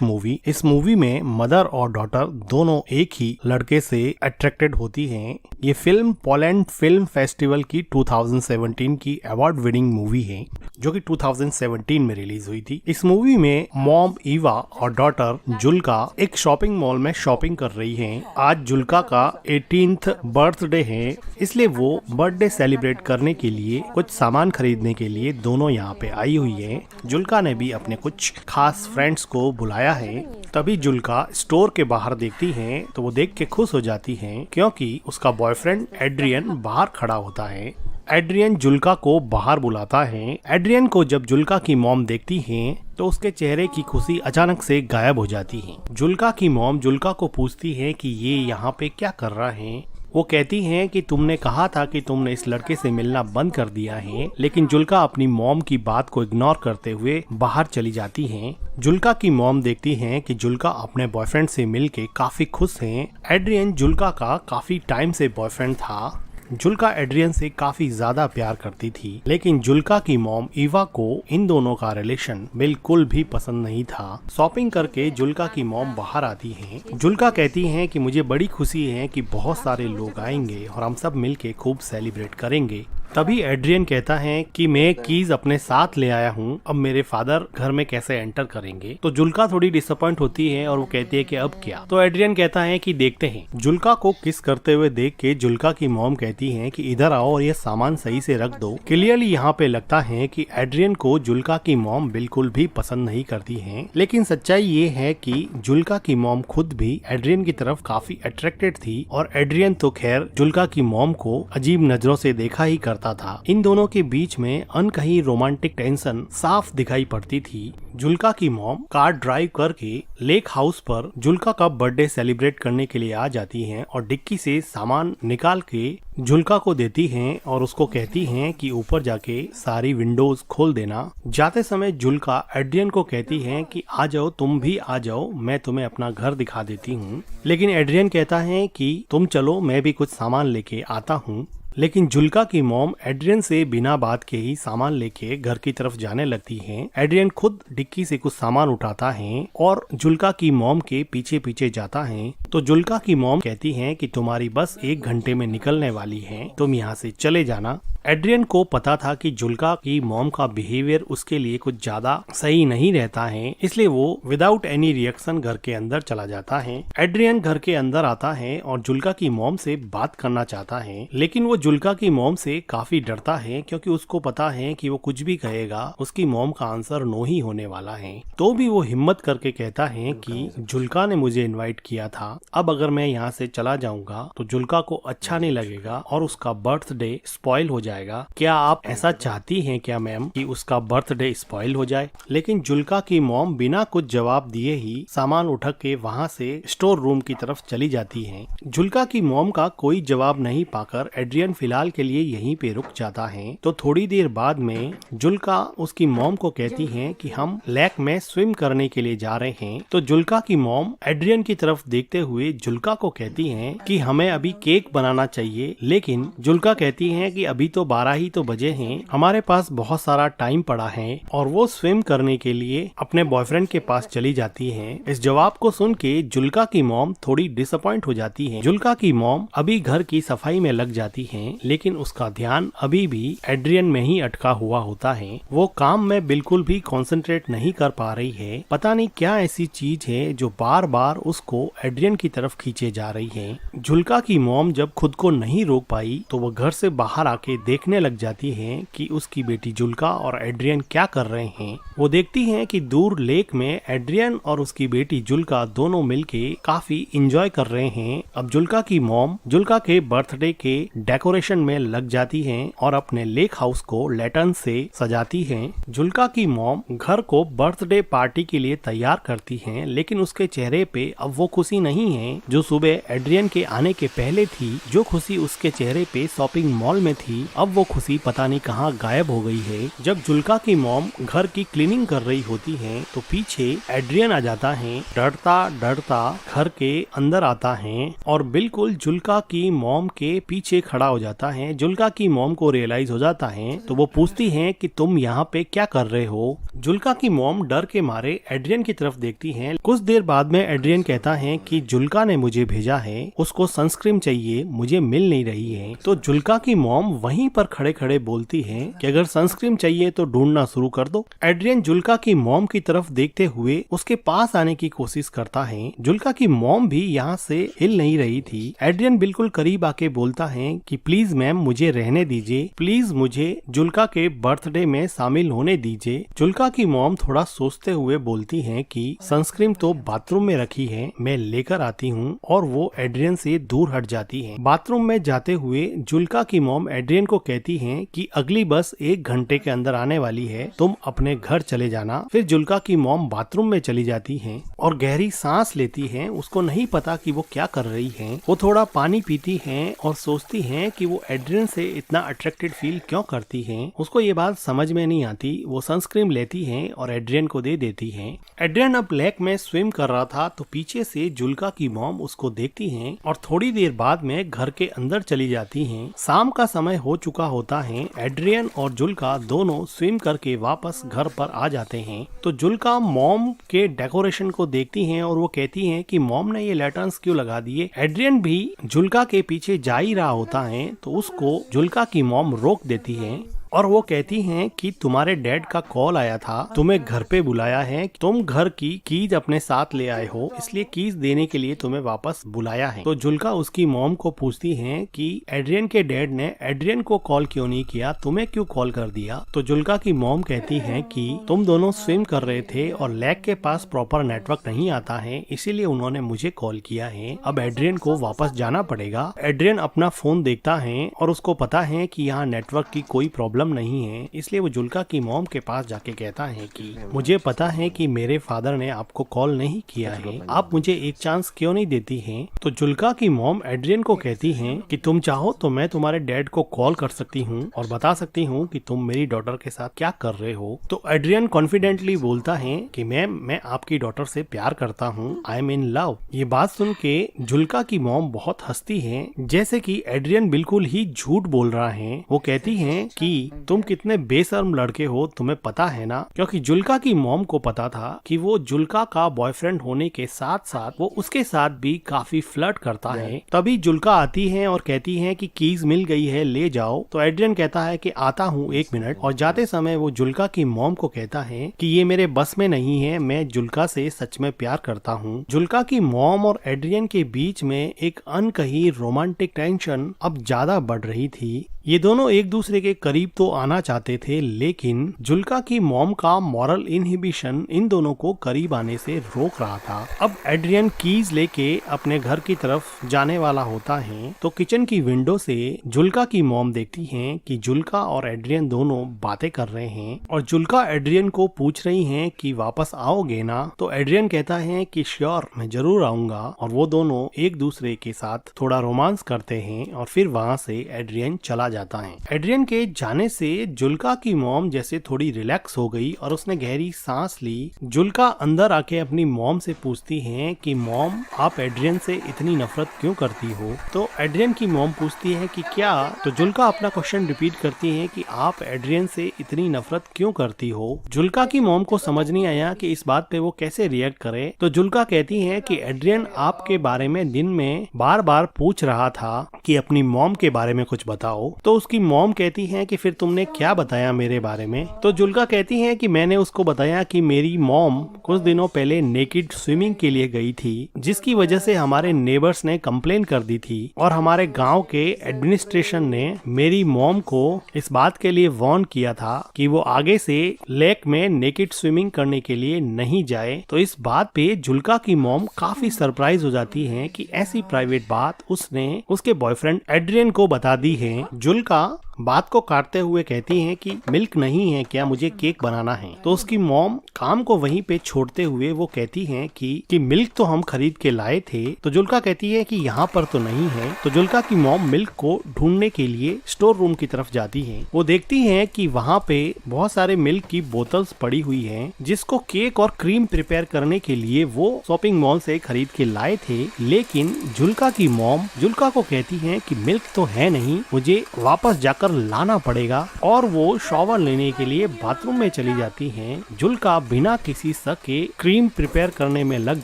Movie. इस movie में mother और डॉटर दोनों एक ही लड़के से अट्रैक्टेड होती हैं। ये फिल्म पोलैंड फिल्म फेस्टिवल की 2017 की अवार्ड विनिंग मूवी है, जो कि 2017 में रिलीज हुई थी। इस मूवी में मॉम ईवा और डॉटर जुल्का एक शॉपिंग मॉल में शॉपिंग कर रही हैं। आज जुल्का का 18th बर्थडे है, इसलिए वो बर्थडे सेलिब्रेट करने के लिए कुछ सामान खरीदने के लिए दोनों यहाँ पे आई हुई है। जुल्का ने भी अपने कुछ खास फ्रेंड्स को बुलाया है। तभी जुल्का स्टोर के बाहर देखती है तो वो देख के खुश हो जाती है, क्योंकि उसका बॉयफ्रेंड एड्रियन बाहर खड़ा होता है। एड्रियन जुल्का को बाहर बुलाता है। एड्रियन को जब जुल्का की मॉम देखती है तो उसके चेहरे की खुशी अचानक से गायब हो जाती है। जुल्का की मॉम जुल्का को पूछती है कि ये यहाँ पे क्या कर रहा है। वो कहती हैं कि तुमने कहा था कि तुमने इस लड़के से मिलना बंद कर दिया है, लेकिन जुल्का अपनी मॉम की बात को इग्नोर करते हुए बाहर चली जाती हैं। जुल्का की मॉम देखती हैं कि जुल्का अपने बॉयफ्रेंड से मिलके काफी खुश हैं। एड्रियन जुल्का का काफी टाइम से बॉयफ्रेंड था। जुल्का एड्रियन से काफी ज्यादा प्यार करती थी, लेकिन जुल्का की मॉम ईवा को इन दोनों का रिलेशन बिल्कुल भी पसंद नहीं था। शॉपिंग करके जुल्का की मॉम बाहर आती हैं। जुल्का कहती हैं कि मुझे बड़ी खुशी है कि बहुत सारे लोग आएंगे और हम सब मिलके खूब सेलिब्रेट करेंगे। तभी एड्रियन कहता है कि मैं कीज अपने साथ ले आया हूँ, अब मेरे फादर घर में कैसे एंटर करेंगे। तो जुल्का थोड़ी डिसअपॉइंट होती है और वो कहती है कि अब क्या। तो एड्रियन कहता है कि देखते हैं। जुल्का को किस करते हुए देख के जुल्का की मॉम कहती है कि इधर आओ और ये सामान सही से रख दो। क्लियरली यहाँ पे लगता है कि एड्रियन को जुल्का की मॉम बिल्कुल भी पसंद नहीं करती है, लेकिन सच्चाई ये है कि जुल्का की मॉम खुद भी एड्रियन की तरफ काफी अट्रैक्टेड थी और एड्रियन तो खैर जुल्का की मॉम को अजीब नजरों से देखा ही करता था। इन दोनों के बीच में अनकही रोमांटिक टेंशन साफ दिखाई पड़ती थी। जुल्का की मॉम कार ड्राइव करके लेक हाउस पर जुल्का का बर्थडे सेलिब्रेट करने के लिए आ जाती हैं और डिक्की से सामान निकाल के जुल्का को देती हैं और उसको कहती हैं कि ऊपर जाके सारी विंडोज खोल देना। जाते समय जुल्का एड्रियन को कहती है कि आ जाओ, तुम भी आ जाओ, मैं तुम्हें अपना घर दिखा देती हूँ। लेकिन एड्रियन कहता है कि तुम चलो, मैं भी कुछ सामान लेके आता हूँ। लेकिन जुल्का की मॉम एड्रियन से बिना बात के ही सामान लेके घर की तरफ जाने लगती हैं। एड्रियन खुद डिक्की से कुछ सामान उठाता है और जुल्का की मॉम के पीछे पीछे जाता है। तो जुल्का की मॉम कहती है कि तुम्हारी बस 1 घंटे में निकलने वाली है, तुम यहाँ से चले जाना। एड्रियन को पता था कि जुल्का की मॉम का बिहेवियर उसके लिए कुछ ज्यादा सही नहीं रहता है, इसलिए वो विदाउट एनी रिएक्शन घर के अंदर चला जाता है। एड्रियन घर के अंदर आता है और जुल्का की मॉम से बात करना चाहता है, लेकिन वो जुल्का की मॉम से काफी डरता है, क्योंकि उसको पता है कि वो कुछ भी कहेगा उसकी मॉम का आंसर नो ही होने वाला है। तो भी वो हिम्मत करके कहता है कि जुल्का ने मुझे इनवाइट किया था, अब अगर मैं यहाँ से चला जाऊंगा तो जुल्का को अच्छा नहीं लगेगा और उसका बर्थडे स्पॉइल हो जाएगा। क्या आप ऐसा चाहती हैं क्या मैम कि उसका बर्थडे स्पॉइल हो जाए? लेकिन जुल्का की मॉम बिना कुछ जवाब दिए ही सामान उठा के वहाँ से स्टोर रूम की तरफ चली जाती हैं। जुल्का की मॉम का कोई जवाब नहीं पाकर एड्रियन फिलहाल के लिए यहीं पे रुक जाता है। तो थोड़ी देर बाद में जुल्का उसकी मॉम को कहती है कि हम लेक में स्विम करने के लिए जा रहे हैं। तो जुल्का की मॉम एड्रियन की तरफ देखते हुए जुल्का को कहती है कि हमें अभी केक बनाना चाहिए, लेकिन जुल्का कहती है कि अभी तो 12 ही तो बजे हैं, हमारे पास बहुत सारा टाइम पड़ा है, और वो स्विम करने के लिए अपने बॉयफ्रेंड के पास चली जाती है। इस जवाब को सुन के जुल्का की मॉम थोड़ी डिसअपॉइंट हो जाती है। जुल्का की मॉम अभी घर की सफाई में लग जाती है, लेकिन उसका ध्यान अभी भी एड्रियन में ही अटका हुआ होता है। वो काम में बिल्कुल भी कंसंट्रेट नहीं कर पा रही है। पता नहीं क्या ऐसी चीज है जो बार बार उसको एड्रियन की तरफ खींचे जा रही है। जुल्का की मॉम जब खुद को नहीं रोक पाई तो वो घर से बाहर आके देखने लग जाती है कि उसकी बेटी जुल्का और एड्रियन क्या कर रहे हैं। वो देखती है कि दूर लेक में एड्रियन और उसकी बेटी जुल्का दोनों मिलके काफी एंजॉय कर रहे हैं। अब जुल्का की मॉम जुल्का के बर्थडे के डेकोरेशन में लग जाती है और अपने लेक हाउस को लैटर्न से सजाती है। जुल्का की मॉम घर को बर्थडे पार्टी के लिए तैयार करती है, लेकिन उसके चेहरे पे अब वो खुशी नहीं है जो सुबह एड्रियन के आने के पहले थी। जो खुशी उसके चेहरे पे शॉपिंग मॉल में थी, अब वो खुशी पता नहीं कहाँ गायब हो गई है। जब जुल्का की मॉम घर की क्लीनिंग कर रही होती है तो पीछे एड्रियन आ जाता है। डरता डरता घर के अंदर आता है और बिल्कुल जुल्का की मॉम के पीछे खड़ा हो हो जाता है। जुल्का की मॉम को रियलाइज हो जाता है तो वो पूछती है कि तुम यहाँ पे क्या कर रहे हो। जुल्का की मॉम डर के मारे एड्रियन की तरफ देखती है। कुछ देर बाद में एड्रियन कहता है कि जुल्का ने मुझे भेजा है, उसको सनस्क्रीन चाहिए, मुझे मिल नहीं रही है। तो जुल्का की मॉम वहीं पर खड़े खड़े बोलती है कि अगर सनस्क्रीन चाहिए तो ढूंढना शुरू कर दो। एड्रियन जुल्का की मॉम की तरफ देखते हुए उसके पास आने की कोशिश करता है। जुल्का की मॉम भी यहाँ से हिल नहीं रही थी। एड्रियन बिल्कुल करीब आके बोलता है कि प्लीज मैम मुझे रहने दीजिए, प्लीज मुझे जुल्का के बर्थडे में शामिल होने दीजिए। जुल्का की मॉम थोड़ा सोचते हुए बोलती है कि सनस्क्रीन तो बाथरूम में रखी है, मैं लेकर आती हूँ, और वो एड्रियन से दूर हट जाती है। बाथरूम में जाते हुए जुल्का की मॉम एड्रियन को कहती है कि अगली बस 1 घंटे के अंदर आने वाली है, तुम अपने घर चले जाना। फिर जुल्का की मॉम बाथरूम में चली जाती है और गहरी सांस लेती है। उसको नहीं पता कि वो क्या कर रही है। वो थोड़ा पानी पीती है और सोचती है कि वो एड्रियन से इतना अट्रैक्टेड फील क्यों करती है। उसको ये बात समझ में नहीं आती। वो सनस्क्रीन लेती है और एड्रियन को दे देती है। एड्रियन अब लेक में स्विम कर रहा था तो पीछे से जुल्का की मॉम उसको देखती है और थोड़ी देर बाद में घर के अंदर चली जाती है। शाम का समय हो चुका होता है। एड्रियन और जुल्का दोनों स्विम करके वापस घर पर आ जाते हैं। तो जुल्का मॉम के डेकोरेशन को देखती हैं और वो कहती हैं कि मॉम ने ये लैटर्न्स क्यों लगा दिए। एड्रियन भी जुल्का के पीछे जा ही रहा होता है तो उसको जुल्का की मॉम रोक देती है और वो कहती हैं कि तुम्हारे डैड का कॉल आया था, तुम्हें घर पे बुलाया है, तुम घर की कीज अपने साथ ले आए हो, इसलिए कीज देने के लिए तुम्हें वापस बुलाया है। तो जुल्का उसकी मॉम को पूछती है कि एड्रियन के डैड ने एड्रियन को कॉल क्यों नहीं किया, तुम्हें क्यों कॉल कर दिया। तो जुल्का की मॉम कहती है कि तुम दोनों स्विम कर रहे थे और लेक के पास प्रॉपर नेटवर्क नहीं आता है, इसीलिए उन्होंने मुझे कॉल किया है। अब एड्रियन को वापस जाना पड़ेगा। एड्रियन अपना फोन देखता है और उसको पता है कि यहाँ नेटवर्क की कोई प्रॉब्लम नहीं है, इसलिए वो जुल्का की मॉम के पास जाके कहता है कि मुझे पता है कि मेरे फादर ने आपको कॉल नहीं किया है, आप मुझे एक चांस क्यों नहीं देती हैं। तो जुल्का की मॉम एड्रियन को कहती है कि तुम चाहो तो मैं तुम्हारे डैड को कॉल कर सकती हूँ और बता सकती हूँ कि तुम मेरी डॉटर के साथ क्या कर रहे हो। तो एड्रियन कॉन्फिडेंटली बोलता है कि मैम मैं आपकी डॉटर से प्यार करता हूँ, आई एम इन लव। ये बात सुन के जुल्का की मॉम बहुत हंसती है, जैसे कि एड्रियन बिल्कुल ही झूठ बोल रहा है। वो कहती है कि तुम कितने बेशर्म लड़के हो, तुम्हें पता है ना। क्योंकि जुल्का की मॉम को पता था कि वो जुल्का का बॉयफ्रेंड होने के साथ साथ वो उसके साथ भी काफी फ्लर्ट करता है। तभी जुल्का आती है और कहती है कि कीज मिल गई है, ले जाओ। तो एड्रियन कहता है कि आता हूँ 1 मिनट, और जाते समय वो जुल्का की मॉम को कहता है कि ये मेरे बस में नहीं है, मैं जुल्का से सच में प्यार करता हूँ। जुल्का की मॉम और एड्रियन के बीच में एक अनकही रोमांटिक टेंशन अब ज्यादा बढ़ रही थी। ये दोनों एक दूसरे के करीब तो आना चाहते थे, लेकिन जुल्का की मॉम का मॉरल इनहिबिशन इन दोनों को करीब आने से रोक रहा था। अब एड्रियन कीज लेके अपने घर की तरफ जाने वाला होता है तो किचन की विंडो से जुल्का की मॉम देखती है कि जुल्का और एड्रियन दोनों बातें कर रहे हैं और जुल्का एड्रियन को पूछ रही है कि वापस आओगे ना। तो एड्रियन कहता है कि श्योर, मैं जरूर आऊंगा, और वो दोनों एक दूसरे के साथ थोड़ा रोमांस करते हैं और फिर वहाँ से एड्रियन चला जाता है। एड्रियन के जाने से जुल्का की मॉम जैसे थोड़ी रिलैक्स हो गई और उसने गहरी सांस ली। जुल्का अंदर आके अपनी मॉम से पूछती है कि मॉम आप एड्रियन से इतनी नफरत क्यों करती हो। तो एड्रियन की मॉम पूछती है कि क्या। तो जुल्का अपना क्वेश्चन रिपीट करती है कि आप एड्रियन से इतनी नफरत क्यों करती हो। जुल्का की मॉम को समझ नहीं आया कि इस बात पे वो कैसे रिएक्ट करे। तो जुल्का कहती है कि एड्रियन आपके बारे में दिन में बार बार पूछ रहा था कि अपनी मॉम के बारे में कुछ बताओ। तो उसकी मॉम कहती है कि फिर तुमने क्या बताया मेरे बारे में। तो जुल्का कहती है कि मैंने उसको बताया कि मेरी मॉम कुछ दिनों पहले नेकेड स्विमिंग के लिए गई थी, जिसकी वजह से हमारे नेबर्स ने कंप्लेन कर दी थी और हमारे गांव के एडमिनिस्ट्रेशन ने मेरी मॉम को इस बात के लिए वार्न किया था कि वो आगे से लेक में नेकेड स्विमिंग करने के लिए नहीं जाए। तो इस बात पे जुल्का की मॉम काफी सरप्राइज हो जाती है कि ऐसी प्राइवेट बात उसने उसके बॉयफ्रेंड एड्रियन को बता दी है। जुल्का बात को काटते हुए कहती हैं कि मिल्क नहीं है क्या, मुझे केक बनाना है। तो उसकी मॉम काम को वहीं पे छोड़ते हुए वो कहती हैं कि मिल्क तो हम खरीद के लाए थे। तो जुल्का कहती है कि यहाँ पर तो नहीं है। तो जुल्का की मॉम मिल्क को ढूंढने के लिए स्टोर रूम की तरफ जाती है। वो देखती हैं कि वहाँ पे बहुत सारे मिल्क की बोतल्स पड़ी हुई हैं, जिसको केक और क्रीम प्रिपेयर करने के लिए वो शॉपिंग मॉल से खरीद के लाए थे। लेकिन जुल्का की मॉम जुल्का को कहती है कि मिल्क तो है नहीं, मुझे वापस जाकर लाना पड़ेगा। और वो शॉवर लेने के लिए बाथरूम में चली जाती हैं। जुल्का बिना किसी शक के क्रीम प्रिपेयर करने में लग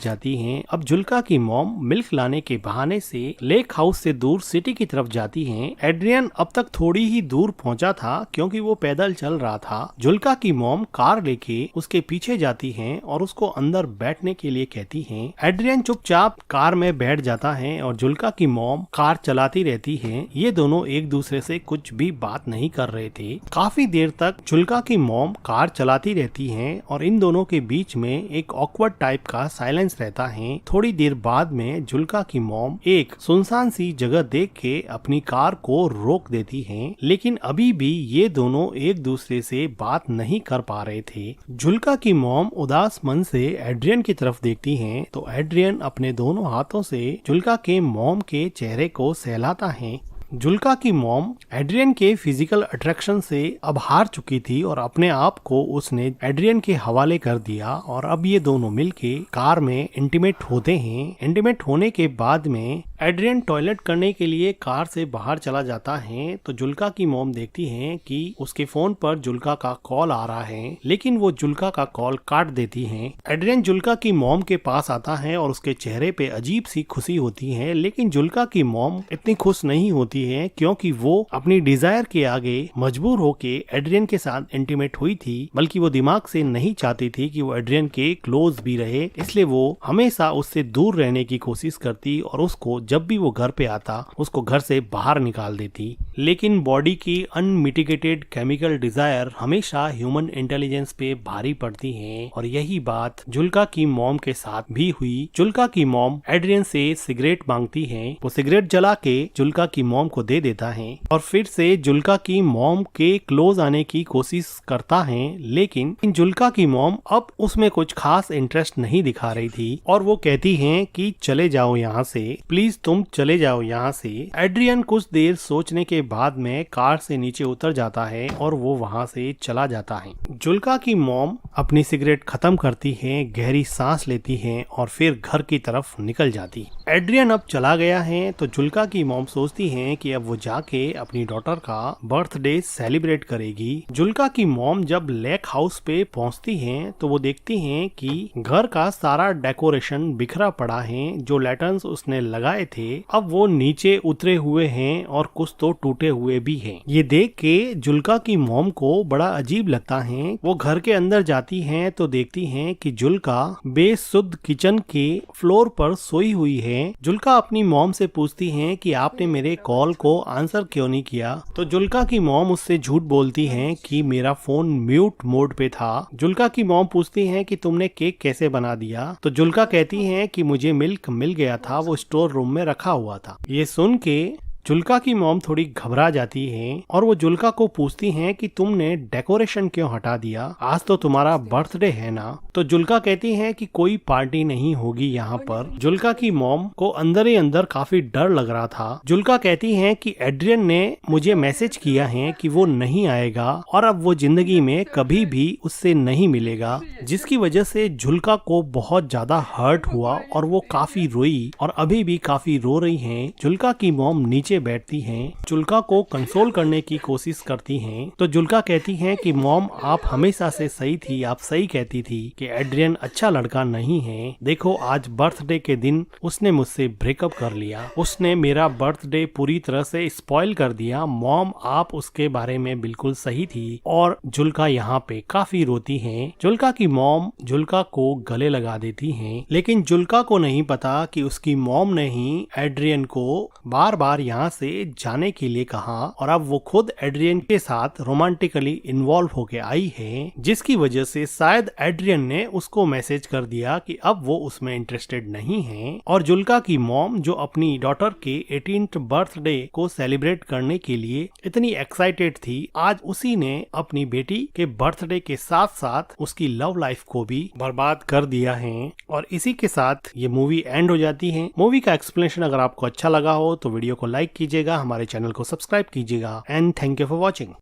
जाती हैं। अब जुल्का की मॉम मिल्क लाने के बहाने से लेक हाउस से दूर सिटी की तरफ जाती हैं। एड्रियन अब तक थोड़ी ही दूर पहुंचा था क्योंकि वो पैदल चल रहा था। जुल्का की मॉम कार लेके उसके पीछे जाती हैं और उसको अंदर बैठने के लिए कहती हैं। एड्रियन चुपचाप कार में बैठ जाता है और जुल्का की मॉम कार चलाती रहती है। ये दोनों एक दूसरे से कुछ भी बात नहीं कर रहे थे। काफी देर तक जुल्का की मॉम कार चलाती रहती हैं और इन दोनों के बीच में एक ऑकवर्ड टाइप का साइलेंस रहता है। थोड़ी देर बाद में जुल्का की मॉम एक सुनसान सी जगह देख के अपनी कार को रोक देती हैं। लेकिन अभी भी ये दोनों एक दूसरे से बात नहीं कर पा रहे थे। जुल्का की मॉम उदास मन से एड्रियन की तरफ देखती हैं तो एड्रियन अपने दोनों हाथों से जुल्का के मॉम के चेहरे को सहलाता है। जुल्का की मॉम एड्रियन के फिजिकल अट्रैक्शन से अब हार चुकी थी और अपने आप को उसने एड्रियन के हवाले कर दिया और अब ये दोनों मिलके कार में इंटीमेट होते हैं। इंटीमेट होने के बाद में एड्रियन टॉयलेट करने के लिए कार से बाहर चला जाता है। तो जुल्का की मॉम देखती है कि उसके फोन पर जुल्का का कॉल आ रहा है, लेकिन वो जुल्का का कॉल काट देती है। एड्रियन जुल्का की मॉम के पास आता है और उसके चेहरे पे अजीब सी खुशी होती है, लेकिन जुल्का की मॉम इतनी खुश नहीं होती है क्योंकि वो अपनी डिजायर के आगे मजबूर होके एड्रियन के साथ इंटीमेट हुई थी, बल्कि वो दिमाग से नहीं चाहती थी कि वो एड्रियन के क्लोज भी रहे। इसलिए वो हमेशा उससे दूर रहने की कोशिश करती और उसको जब भी वो घर पे आता उसको घर से बाहर निकाल देती। लेकिन बॉडी की अनमिटिगेटेड केमिकल डिजायर हमेशा ह्यूमन इंटेलिजेंस पे भारी पड़ती है और यही बात जुल्का की मॉम के साथ भी हुई। जुल्का की मॉम एड्रियन से सिगरेट मांगती है। वो सिगरेट जला के जुल्का की मॉम को दे देता है और फिर से जुल्का की मॉम के क्लोज आने की कोशिश करता है, लेकिन जुल्का की मॉम अब उसमें कुछ खास इंटरेस्ट नहीं दिखा रही थी और वो कहती हैं कि चले जाओ यहाँ से, प्लीज तुम चले जाओ यहाँ से। एड्रियन कुछ देर सोचने के बाद में कार से नीचे उतर जाता है और वो वहाँ से चला जाता है। जुल्का की मॉम अपनी सिगरेट खत्म करती है, गहरी सांस लेती है और फिर घर की तरफ निकल जाती। एड्रियन अब चला गया है तो जुल्का की मॉम सोचती है कि अब वो जाके अपनी डॉटर का बर्थडे सेलिब्रेट करेगी। जुल्का की मॉम जब लेक हाउस पे पहुंचती हैं तो वो देखती हैं कि घर का सारा डेकोरेशन बिखरा पड़ा है। जो लैटर्न्स उसने लगाए थे अब वो नीचे उतरे हुए हैं और कुछ तो टूटे हुए भी हैं। ये देख के जुल्का की मॉम को बड़ा अजीब लगता है। वो घर के अंदर जाती हैं तो देखती हैं कि जुल्का बेसुध किचन के फ्लोर पर सोई हुई है। जुल्का अपनी मॉम से पूछती है कि आपने मेरे कॉल को आंसर क्यों नहीं किया। तो जुल्का की मॉम उससे झूठ बोलती है कि मेरा फोन म्यूट मोड पे था। जुल्का की मॉम पूछती है कि तुमने केक कैसे बना दिया। तो जुल्का कहती है कि मुझे मिल्क मिल गया था, वो स्टोर रूम में रखा हुआ था। ये सुन के जुल्का की मॉम थोड़ी घबरा जाती है और वो जुल्का को पूछती हैं कि तुमने डेकोरेशन क्यों हटा दिया, आज तो तुम्हारा बर्थडे है ना। तो जुल्का कहती है कि कोई पार्टी नहीं होगी यहाँ पर। जुल्का की मॉम को अंदर ही अंदर काफी डर लग रहा था। जुल्का कहती है कि एड्रियन ने मुझे मैसेज किया है कि वो नहीं आएगा और अब वो जिंदगी में कभी भी उससे नहीं मिलेगा, जिसकी वजह से जुल्का को बहुत ज्यादा हर्ट हुआ और वो काफी रोई और अभी भी काफी रो रही है। जुल्का की मॉम नीचे बैठती हैं, जुल्का को कंसोल करने की कोशिश करती हैं। तो जुल्का कहती हैं कि मॉम आप हमेशा से सही थी, आप सही कहती थी कि एड्रियन अच्छा लड़का नहीं है। देखो आज बर्थडे के दिन उसने मुझसे ब्रेकअप कर लिया, उसने मेरा बर्थडे पूरी तरह से स्पॉइल कर दिया। मॉम आप उसके बारे में बिल्कुल सही थी। और जुल्का यहाँ पे काफी रोती है। जुल्का की मॉम जुल्का को गले लगा देती है, लेकिन जुल्का को नहीं पता कि उसकी मॉम ने ही एड्रियन को बार बार यहाँ यहाँ से जाने के लिए कहा और अब वो खुद एड्रियन के साथ रोमांटिकली इन्वॉल्व होके आई है, जिसकी वजह से शायद एड्रियन ने उसको मैसेज कर दिया कि अब वो उसमें इंटरेस्टेड नहीं है। और जुल्का की मॉम जो अपनी डॉटर के 18th बर्थडे को सेलिब्रेट करने के लिए इतनी एक्साइटेड थी, आज उसी ने अपनी बेटी के बर्थडे के साथ साथ उसकी लव लाइफ को भी बर्बाद कर दिया है। और इसी के साथ ये मूवी एंड हो जाती है। मूवी का एक्सप्लेनेशन अगर आपको अच्छा लगा हो तो वीडियो को लाइक कीजिएगा, हमारे चैनल को सब्सक्राइब कीजिएगा and thank you for watching.